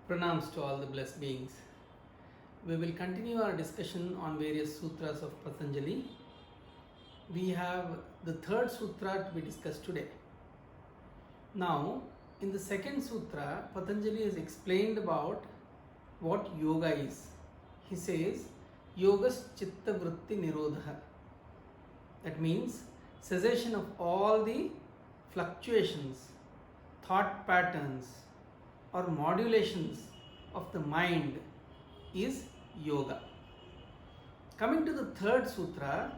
Pranams to all the blessed beings. We will continue our discussion on various sutras of Patanjali. We have the third sutra to be discussed today. Now, in the second sutra, Patanjali has explained about what yoga is. He says, Yogas Chitta Vritti Nirodha. That means cessation of all the fluctuations, thought patterns, or modulations of the mind is yoga. Coming to the third sutra,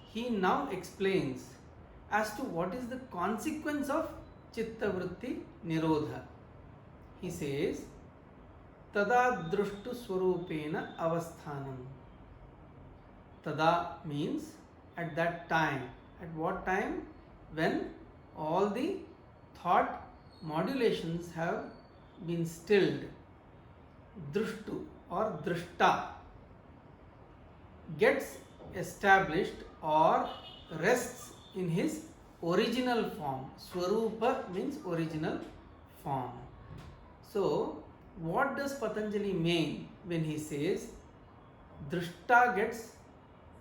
he now explains as to what is the consequence of chitta vritti nirodha. He says, tada drushtu swarupena avasthanam. Tada means at that time. At what time? When all the thought modulations have been stilled. Drushtu or drishta gets established or rests in his original form. Swarupa means original form. So, what does Patanjali mean when he says drishta gets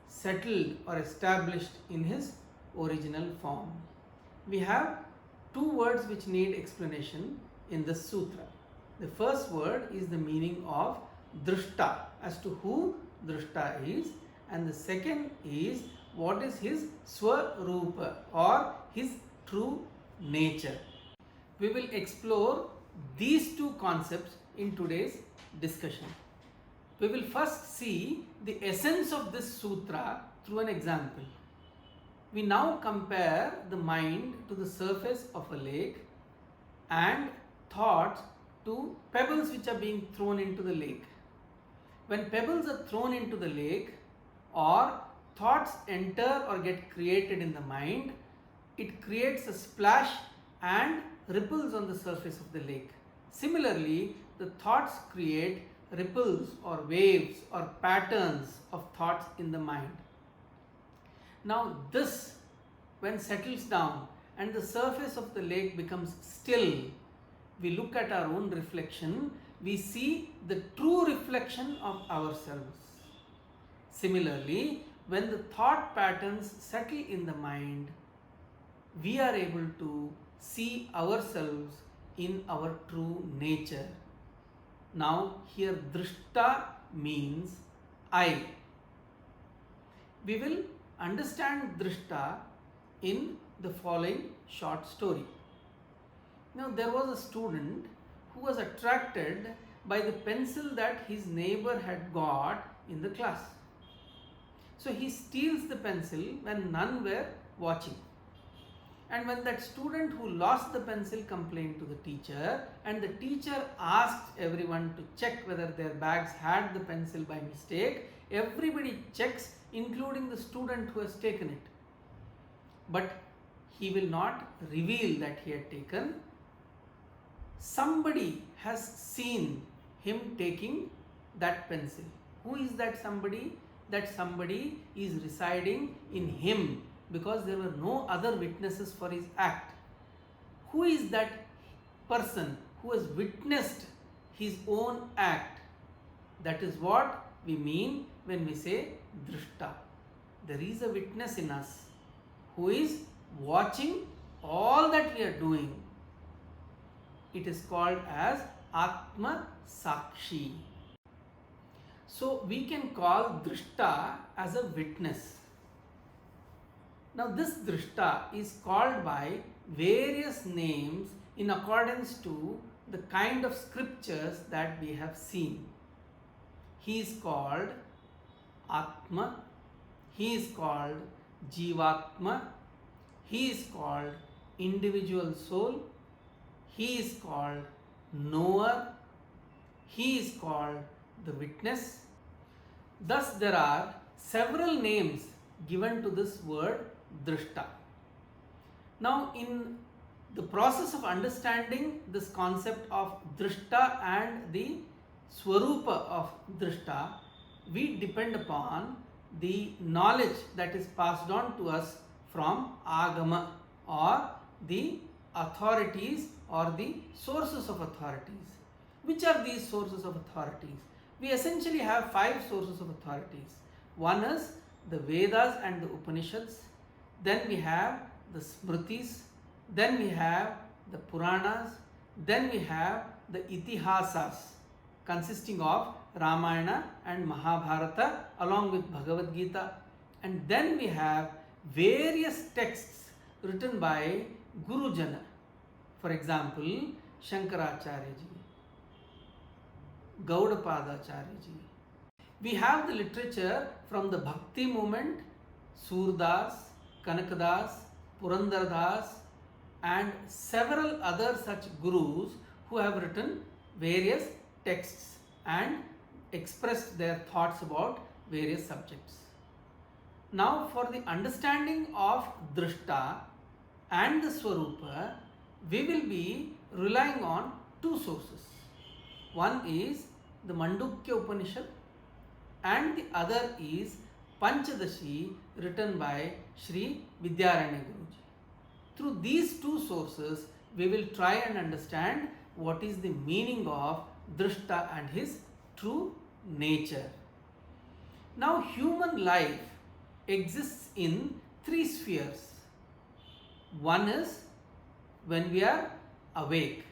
settled or established in his original form? We have two words which need explanation in this sutra. The first word is the meaning of drishta, as to who drishta is, and the second is what is his swarupa or his true nature. We will explore these two concepts in today's discussion. We will first see the essence of this sutra through an example. We now compare the mind to the surface of a lake and thoughts to pebbles which are being thrown into the lake. When pebbles are thrown into the lake or thoughts enter or get created in the mind, it creates a splash and ripples on the surface of the lake. Similarly, the thoughts create ripples or waves or patterns of thoughts in the mind. Now this, when settles down and the surface of the lake becomes still, we look at our own reflection, we see the true reflection of ourselves. Similarly, when the thought patterns settle in the mind, we are able to see ourselves in our true nature. Now, here drishta means I. We will understand drishta in the following short story. Now, there was a student who was attracted by the pencil that his neighbor had got in the class. So, he steals the pencil when none were watching. And when that student who lost the pencil complained to the teacher, and the teacher asked everyone to check whether their bags had the pencil by mistake, everybody checks, including the student who has taken it. But he will not reveal that he had taken. Somebody has seen him taking that pencil. Who is that somebody? That somebody is residing in him, because there were no other witnesses for his act. Who is that person who has witnessed his own act? That is what we mean when we say drishta. There is a witness in us who is watching all that we are doing. It is called as Atma Sakshi. So we can call drishta as a witness. Now this drishta is called by various names in accordance to the kind of scriptures that we have seen. He is called Atma, he is called Jivatma, he is called individual soul, he is called knower, he is called the witness. Thus there are several names given to this word drishta. Now, in the process of understanding this concept of drishta and the swarupa of drishta, we depend upon the knowledge that is passed on to us from agama or the authorities or the sources of authorities. Which are these sources of authorities? We essentially have 5 sources of authorities. One is the Vedas and the Upanishads, then we have the Smritis, then we have the Puranas, then we have the Itihasas consisting of Ramayana and Mahabharata along with Bhagavad Gita, and then we have various texts written by Guru Jana. For example, Shankaracharya ji, Gaudapada Acharya ji. We have the literature from the Bhakti movement, Surdas, Kanakadas, Purandardas, and several other such gurus who have written various texts and expressed their thoughts about various subjects. Now, for the understanding of Drishta and the Swarupa, we will be relying on 2 sources. One is the Mandukya Upanishad and the other is Panchadashi written by Sri Vidyaranya Guruji. Through these 2 sources, we will try and understand what is the meaning of Drishta and his true nature. Now, human life exists in 3 spheres. One is when we are awake.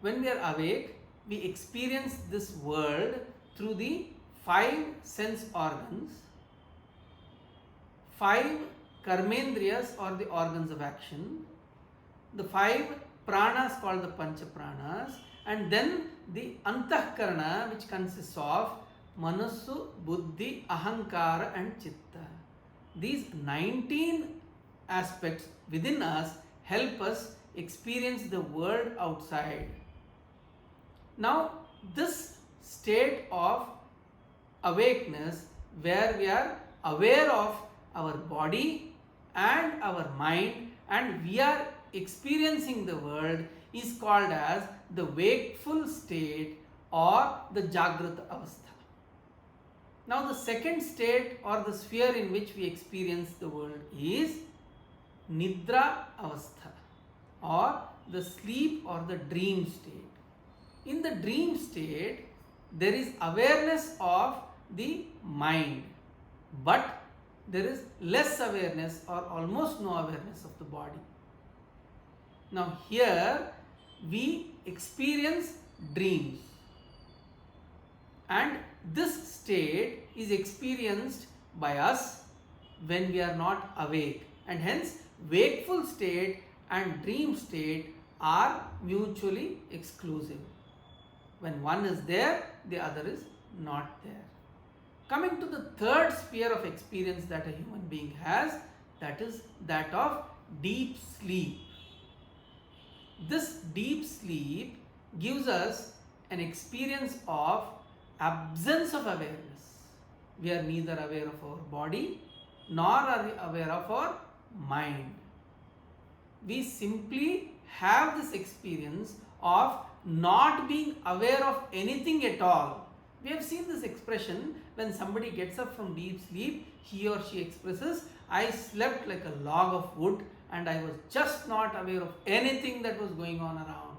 When we are awake, we experience this world through the 5 sense organs, 5 karmendriyas or the organs of action, the 5 pranas called the pancha pranas, and then the antahkarana which consists of manasu, buddhi, ahankara and chitta. These 19 aspects within us help us experience the world outside. Now, this state of awakeness where we are aware of our body and our mind and we are experiencing the world is called as the wakeful state or the Jagrata Avastha. Now, the second state or the sphere in which we experience the world is Nidra Avastha or the sleep or the dream state. In the dream state, there is awareness of the mind, but there is less awareness or almost no awareness of the body. Now, here we experience dreams, and this state is experienced by us when we are not awake, and hence wakeful state and dream state are mutually exclusive. When one is there, the other is not there. Coming to the third sphere of experience that a human being has, that is that of deep sleep. This deep sleep gives us an experience of absence of awareness. We are neither aware of our body nor are we aware of our mind. We simply have this experience of not being aware of anything at all. We have seen this expression when somebody gets up from deep sleep, he or she expresses, I slept like a log of wood and I was just not aware of anything that was going on around.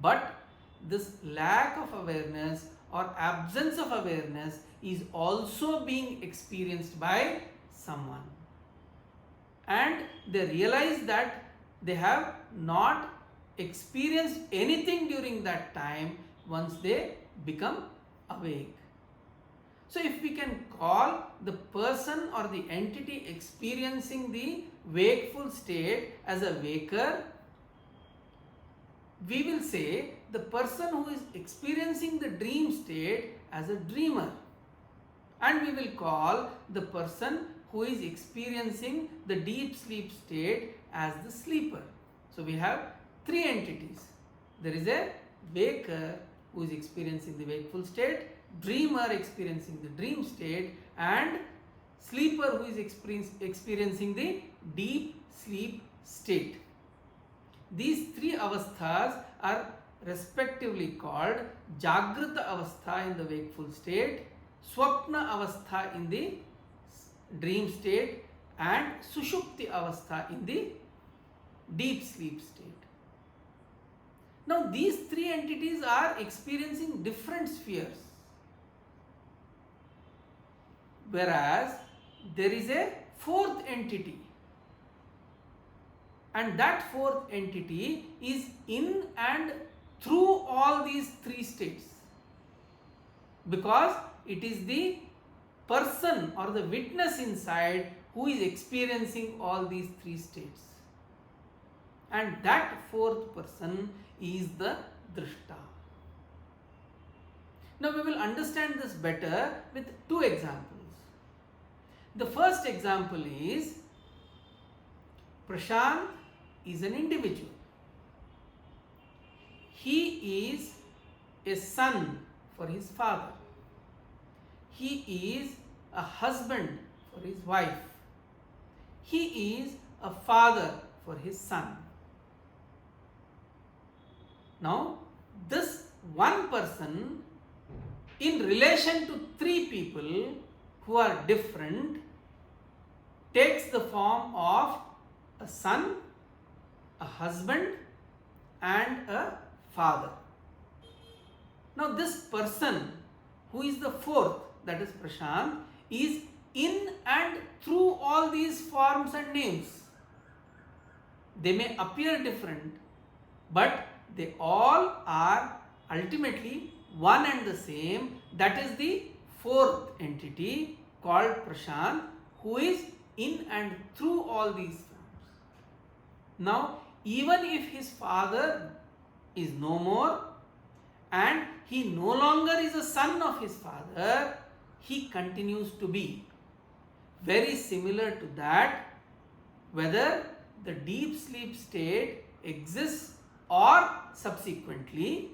But this lack of awareness or absence of awareness is also being experienced by someone. And they realize that they have not experienced anything during that time once they become awake. So, if we can call the person or the entity experiencing the wakeful state as a waker, we will say the person who is experiencing the dream state as a dreamer, and we will call the person who is experiencing the deep sleep state as the sleeper. So, we have 3 entities. There is a waker who is experiencing the wakeful state, dreamer experiencing the dream state, and sleeper who is experiencing the deep sleep state. These 3 avasthas are respectively called Jagrata Avastha in the wakeful state, Swapna Avastha in the dream state, and Sushupti Avastha in the deep sleep state. Now these three entities are experiencing different spheres, whereas there is a fourth entity, and that fourth entity is in and through all these three states, because it is the person or the witness inside who is experiencing all these three states, and that fourth person is the drishta. Now we will understand this better with two examples. The first example is Prashant is an individual. He is a son for his father. He is a husband for his wife. He is a father for his son. Now, this one person in relation to three people who are different takes the form of a son, a husband, and a father. Now this person who is the fourth, that is Prashant, is in and through all these forms and names. They may appear different, but they all are ultimately one and the same. That is the fourth entity called Prashant, who is in and through all these forms. Now, even if his father is no more and he no longer is a son of his father, he continues to be. Very similar to that, whether the deep sleep state exists or subsequently,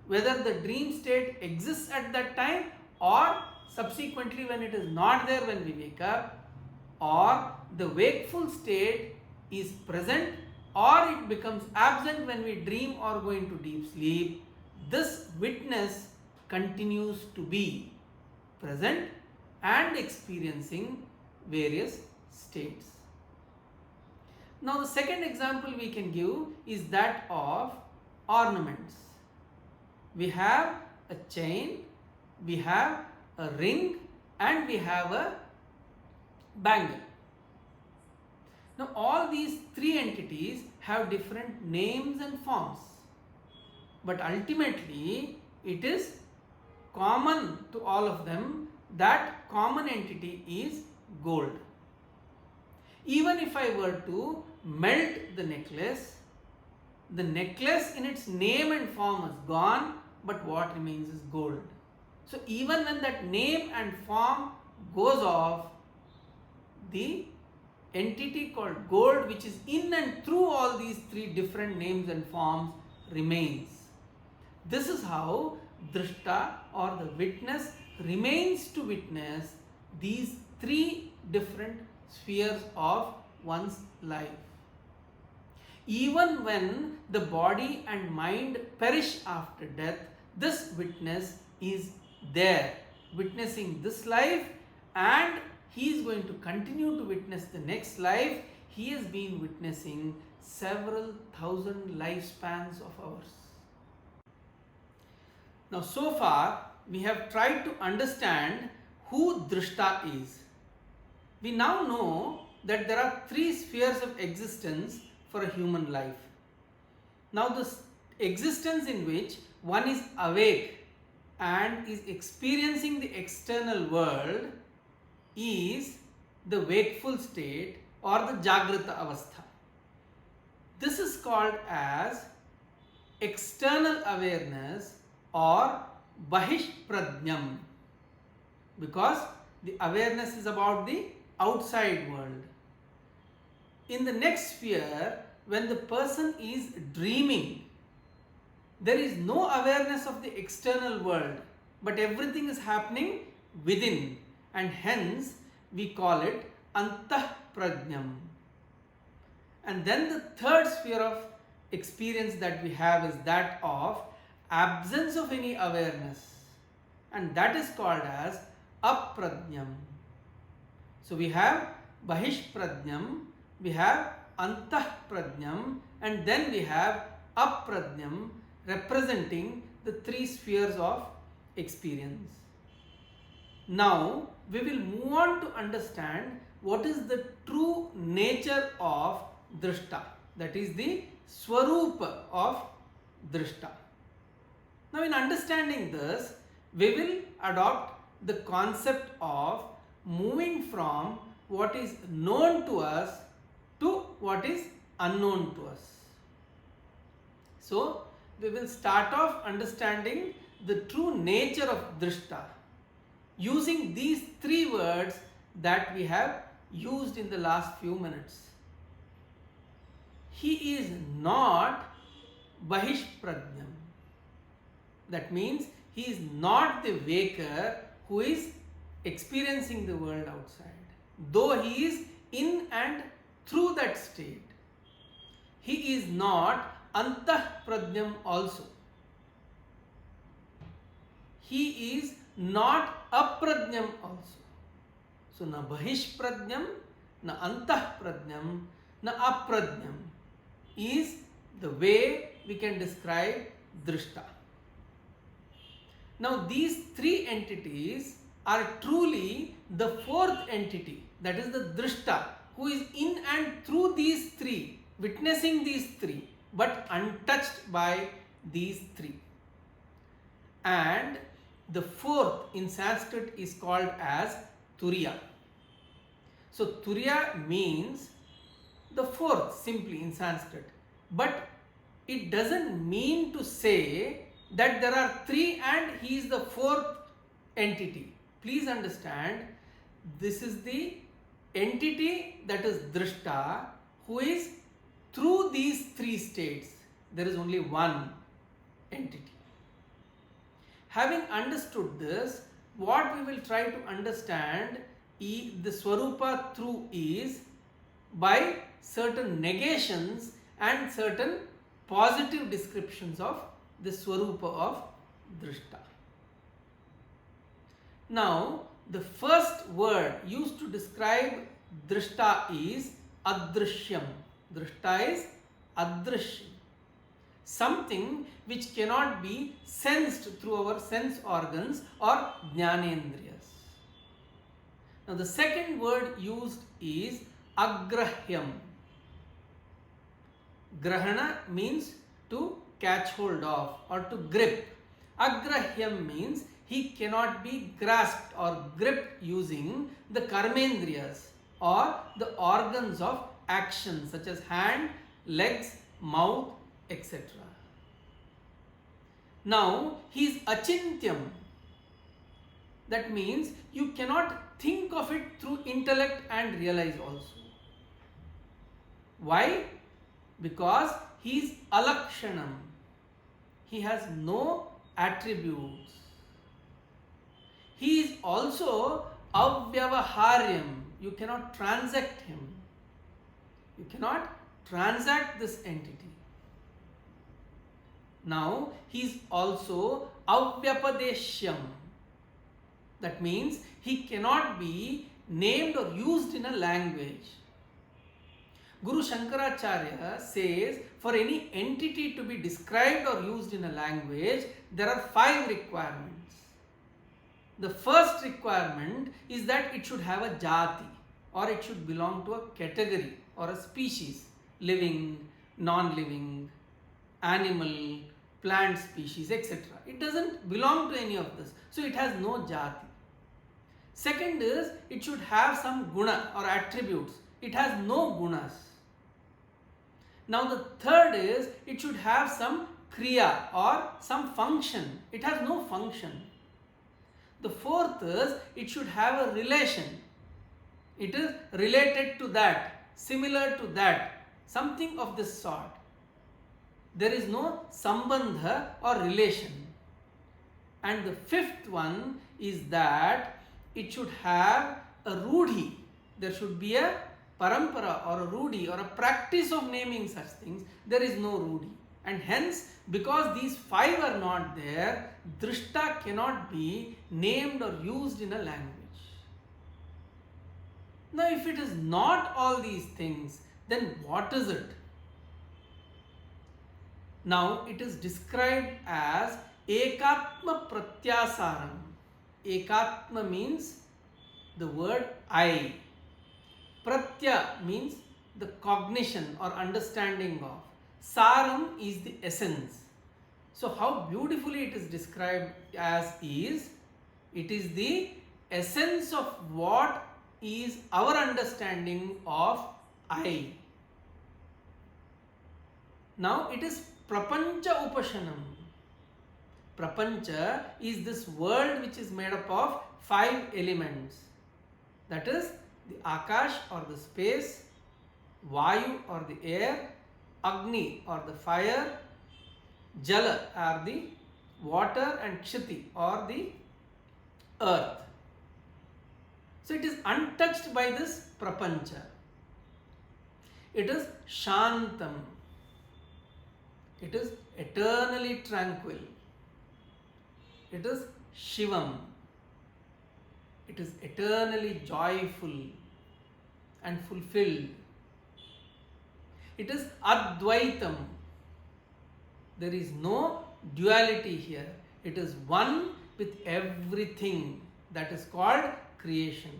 whether the dream state exists at that time or subsequently when it is not there when we wake up, or the wakeful state is present or it becomes absent when we dream or go into deep sleep, this witness continues to be present and experiencing various states. Now the second example we can give is that of ornaments. We have a chain, we have a ring, and we have a bangle. Now all these three entities have different names and forms, but ultimately it is common to all of them. That common entity is gold. Even if I were to melt the necklace in its name and form is gone, but what remains is gold. So even when that name and form goes off, the entity called gold, which is in and through all these three different names and forms, remains. This is how drishta or the witness remains to witness these three different spheres of one's life. Even when the body and mind perish after death, this witness is there, witnessing this life, and he is going to continue to witness the next life. He has been witnessing several thousand lifespans of ours. Now, so far, we have tried to understand who drishta is. We now know that there are three spheres of existence for a human life. Now, this existence in which one is awake and is experiencing the external world is the wakeful state or the Jagrata Avastha. This is called as external awareness or Bahish Prajnam, because the awareness is about the outside world. In the next sphere, when the person is dreaming, there is no awareness of the external world, but everything is happening within, and hence we call it Antah Prajnam. And then the third sphere of experience that we have is that of absence of any awareness, and that is called as Aprajnam. So we have Bahish Prajnam, we have Antah Prajnam, and then we have Aprajnam, representing the three spheres of experience. Now we will move on to understand what is the true nature of drishta, that is the swarupa of drishta. Now in understanding this, we will adopt the concept of moving from what is known to us to what is unknown to us. So we will start off understanding the true nature of drishta using these three words that we have used in the last few minutes. He is not bahishprajnam. That means he is not the waker who is experiencing the world outside, though he is in and through that state. He is not antahprajnam also. He is not aprajnam also. So na bahishprajnam, na antahprajnam, na aprajnam is the way we can describe drishta. Now these three entities are truly the fourth entity, that is the drishta, who is in and through these three, witnessing these three, but untouched by these three. And the fourth in Sanskrit is called as turiya. So turiya means the fourth simply in Sanskrit, but it doesn't mean to say that there are three and he is the fourth entity. Please understand, this is the entity that is drishta who is through these three states. There is only one entity. Having understood this, what we will try to understand the swarupa through is by certain negations and certain positive descriptions of the swarupa of drishta. Now, the first word used to describe drishta is adrishyam. Drishta is adrishyam, something which cannot be sensed through our sense organs or jnanendriyas. Now, the second word used is agrahyam. Grahana means to catch hold of or to grip. Agrahyam means he cannot be grasped or gripped using the karmendriyas or the organs of action such as hand, legs, mouth, etc. Now he is achintyam. That means you cannot think of it through intellect and realize also. Why? Because he is alakshanam. He has no attributes. He is also avyavaharyam. You cannot transact him. You cannot transact this entity. Now he is also avyapadeshyam. That means he cannot be named or used in a language. Guru Shankaracharya says for any entity to be described or used in a language, there are 5 requirements. The first requirement is that it should have a jati or it should belong to a category or a species, living, non-living, animal, plant species, etc. It doesn't belong to any of this, so it has no jati. Second is it should have some guna or attributes. It has no gunas. Now the third is it should have some kriya or some function. It has no function. The fourth is it should have a relation. It is related to that, similar to that, something of this sort. There is no sambandha or relation. And the fifth one is that it should have a rudhi. There should be a parampara or a rudhi or a practice of naming such things. There is no rudhi. And hence, because these 5 are not there, drishta cannot be named or used in a language. Now, if it is not all these things, then what is it? Now it is described as Ekatma Pratyasaram. Ekatma means the word I. Pratya means the cognition or understanding of. Saram is the essence. So how beautifully it is described as is, it is the essence of what is our understanding of I. Now it is Prapancha Upashanam. Prapancha is this world which is made up of 5 elements. That is the Akash or the space, Vayu or the air, Agni or the fire, Jala or the water, and Kshiti or the earth. So it is untouched by this Prapancha. It is Shantam. It is eternally tranquil. It is Shivam. It is eternally joyful and fulfilled. It is Advaitam. There is no duality here. It is one with everything. That is called creation.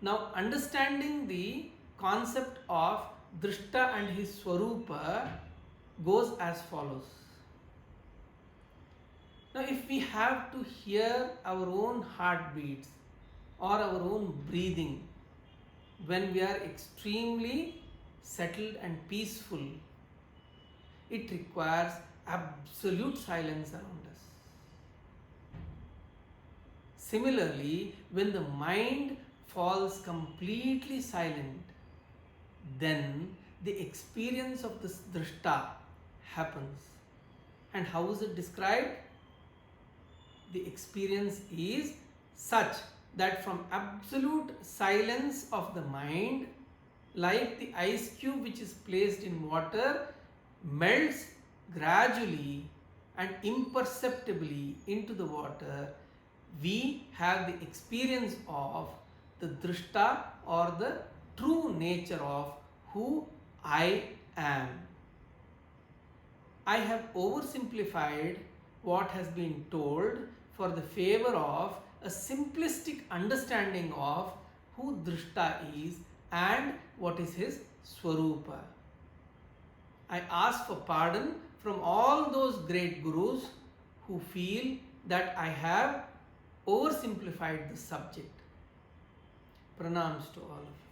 Now, understanding the concept of Drishta and his Swarupa goes as follows. Now, if we have to hear our own heartbeats or our own breathing when we are extremely settled and peaceful, it requires absolute silence around us. Similarly, when the mind falls completely silent, then the experience of this drishta happens. And how is it described? The experience is such that from absolute silence of the mind, like the ice cube which is placed in water, melts gradually and imperceptibly into the water, we have the experience of the drishta or the true nature of who I am. I have oversimplified what has been told for the favor of a simplistic understanding of who drishta is and what is his swarupa. I ask for pardon from all those great gurus who feel that I have oversimplified the subject. Pranams to all of you.